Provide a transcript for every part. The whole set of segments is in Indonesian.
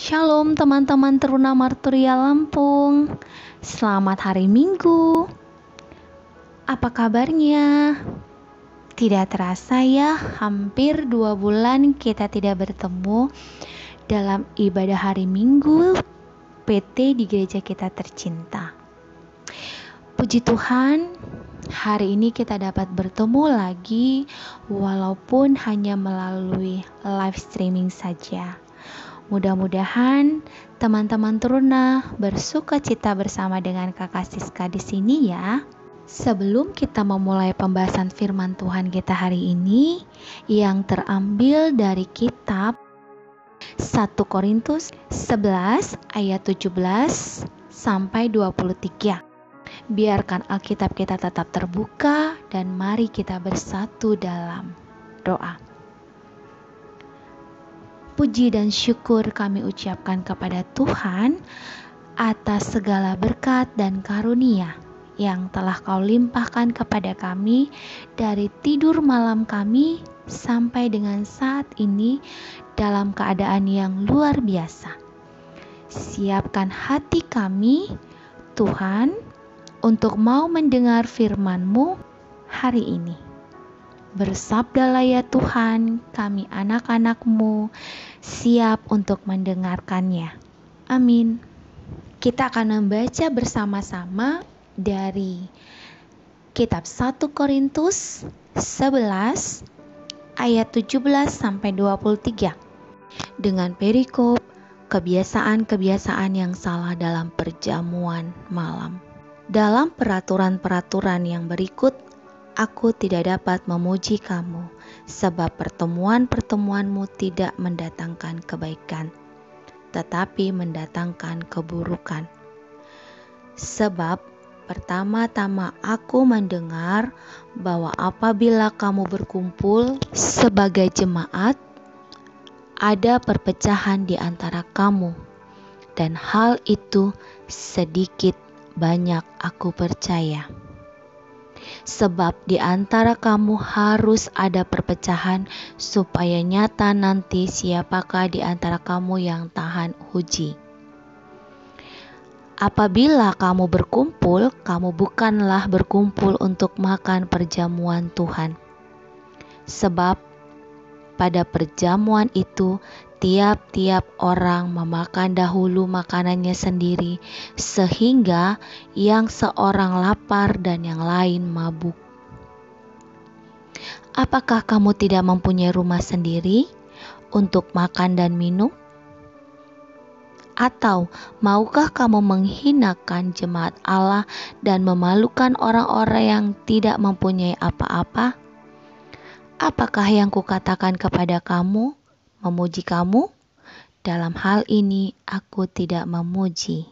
Shalom teman-teman Teruna Marturia Lampung. Selamat hari Minggu. Apa kabarnya? Tidak terasa ya, hampir 2 bulan kita tidak bertemu dalam ibadah hari Minggu PT di gereja kita tercinta. Puji Tuhan, hari ini kita dapat bertemu lagi walaupun hanya melalui live streaming saja. Mudah-mudahan teman-teman Teruna bersuka cita bersama dengan Kakak Siska di sini ya. Sebelum kita memulai pembahasan firman Tuhan kita hari ini yang terambil dari kitab 1 Korintus 11 ayat 17 sampai 23. Biarkan Alkitab kita tetap terbuka dan mari kita bersatu dalam doa. Puji dan syukur kami ucapkan kepada Tuhan atas segala berkat dan karunia yang telah Kau limpahkan kepada kami dari tidur malam kami sampai dengan saat ini dalam keadaan yang luar biasa. Siapkan hati kami, Tuhan, untuk mau mendengar firman-Mu hari ini. Bersabdalah ya Tuhan, kami anak-anak-Mu siap untuk mendengarkannya. Amin. Kita akan membaca bersama-sama dari kitab 1 Korintus 11 ayat 17 sampai 23 dengan perikop kebiasaan-kebiasaan yang salah dalam perjamuan malam. Dalam peraturan-peraturan yang berikut, aku tidak dapat memuji kamu, sebab pertemuan-pertemuanmu tidak mendatangkan kebaikan, tetapi mendatangkan keburukan. Sebab pertama-tama aku mendengar bahwa apabila kamu berkumpul sebagai jemaat, ada perpecahan di antara kamu, dan hal itu sedikit banyak aku percaya. Sebab di antara kamu harus ada perpecahan supaya nyata nanti siapakah di antara kamu yang tahan uji. Apabila kamu berkumpul, kamu bukanlah berkumpul untuk makan perjamuan Tuhan. Sebab pada perjamuan itu tiap-tiap orang memakan dahulu makanannya sendiri, sehingga yang seorang lapar dan yang lain mabuk. Apakah kamu tidak mempunyai rumah sendiri untuk makan dan minum? Atau maukah kamu menghinakan jemaat Allah dan memalukan orang-orang yang tidak mempunyai apa-apa? Apakah yang kukatakan kepada kamu? Memuji kamu? Dalam hal ini aku tidak memuji.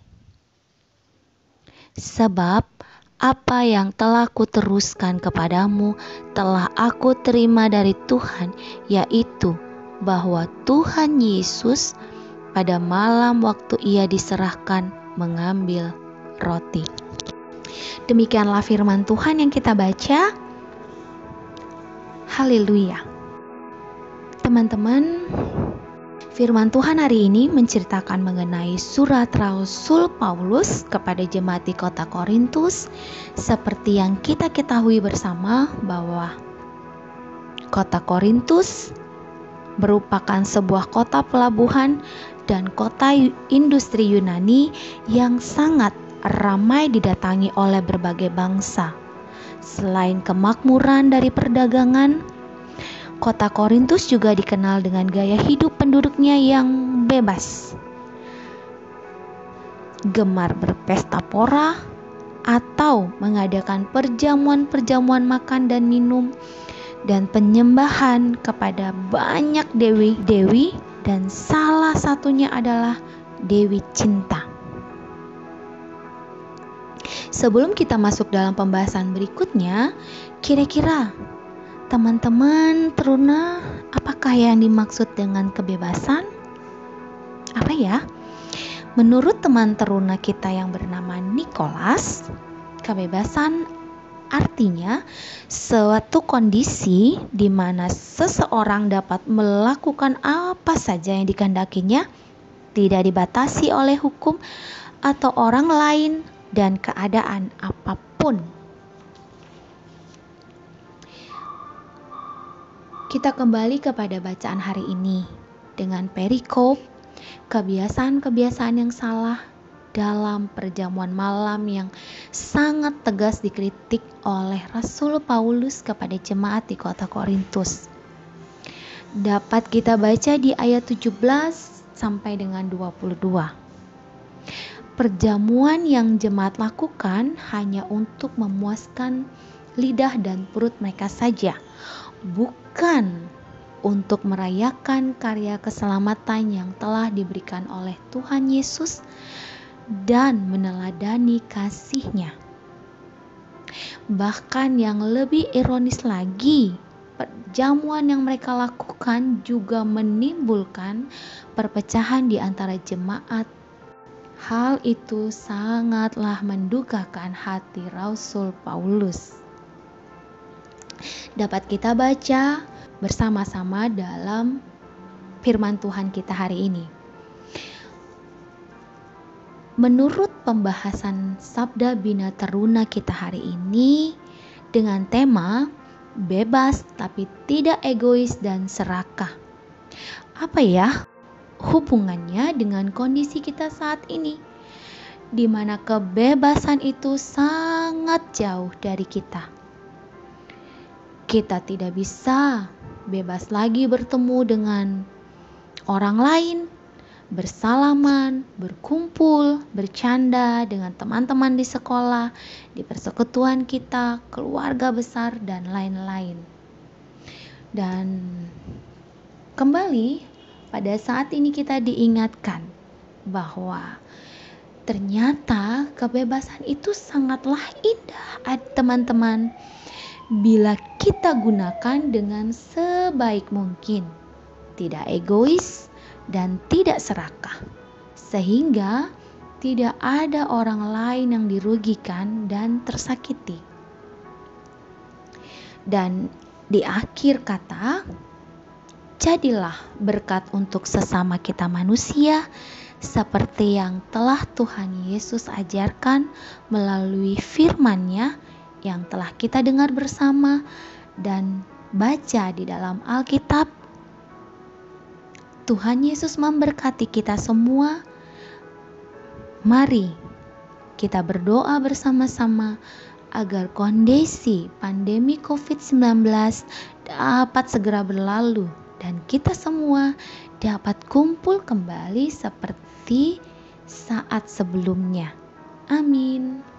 Sebab apa yang telah kuteruskan kepadamu telah aku terima dari Tuhan, yaitu bahwa Tuhan Yesus pada malam waktu ia diserahkan mengambil roti. Demikianlah firman Tuhan yang kita baca. Haleluya. Teman-teman, firman Tuhan hari ini menceritakan mengenai surat Rasul Paulus kepada jemaat di kota Korintus. Seperti yang kita ketahui bersama bahwa kota Korintus merupakan sebuah kota pelabuhan dan kota industri Yunani yang sangat ramai didatangi oleh berbagai bangsa. Selain kemakmuran dari perdagangan, kota Korintus juga dikenal dengan gaya hidup penduduknya yang bebas, gemar berpesta pora, atau mengadakan perjamuan-perjamuan makan dan minum, dan penyembahan kepada banyak dewi-dewi, dan salah satunya adalah Dewi Cinta. Sebelum kita masuk dalam pembahasan berikutnya, kira-kira teman-teman Teruna, apakah yang dimaksud dengan kebebasan? Apa ya? Menurut teman Teruna kita yang bernama Nicholas, kebebasan artinya suatu kondisi di mana seseorang dapat melakukan apa saja yang dikehendakinya tidak dibatasi oleh hukum atau orang lain dan keadaan apapun. Kita kembali kepada bacaan hari ini dengan perikop kebiasaan-kebiasaan yang salah dalam perjamuan malam yang sangat tegas dikritik oleh Rasul Paulus kepada jemaat di kota Korintus. Dapat kita baca di ayat 17 sampai dengan 22. Perjamuan yang jemaat lakukan hanya untuk memuaskan lidah dan perut mereka saja, bukan untuk merayakan karya keselamatan yang telah diberikan oleh Tuhan Yesus dan meneladani kasih-Nya. Bahkan yang lebih ironis lagi, perjamuan yang mereka lakukan juga menimbulkan perpecahan di antara jemaat. Hal itu sangatlah mendukakan hati Rasul Paulus. Dapat kita baca bersama-sama dalam firman Tuhan kita hari ini. Menurut pembahasan Sabda Bina Teruna kita hari ini dengan tema bebas tapi tidak egois dan serakah. Apa ya hubungannya dengan kondisi kita saat ini, di mana kebebasan itu sangat jauh dari kita? Kita tidak bisa bebas lagi bertemu dengan orang lain, bersalaman, berkumpul, bercanda dengan teman-teman di sekolah, di persekutuan kita, keluarga besar, dan lain-lain. Dan kembali pada saat ini kita diingatkan bahwa ternyata kebebasan itu sangatlah indah, teman-teman, bila kita gunakan dengan sebaik mungkin, tidak egois dan tidak serakah, sehingga tidak ada orang lain yang dirugikan dan tersakiti. Dan di akhir kata, jadilah berkat untuk sesama kita manusia, seperti yang telah Tuhan Yesus ajarkan melalui firman-Nya yang telah kita dengar bersama dan baca di dalam Alkitab. Tuhan Yesus memberkati kita semua. Mari kita berdoa bersama-sama agar kondisi pandemi COVID-19 dapat segera berlalu dan kita semua dapat kumpul kembali seperti saat sebelumnya. Amin.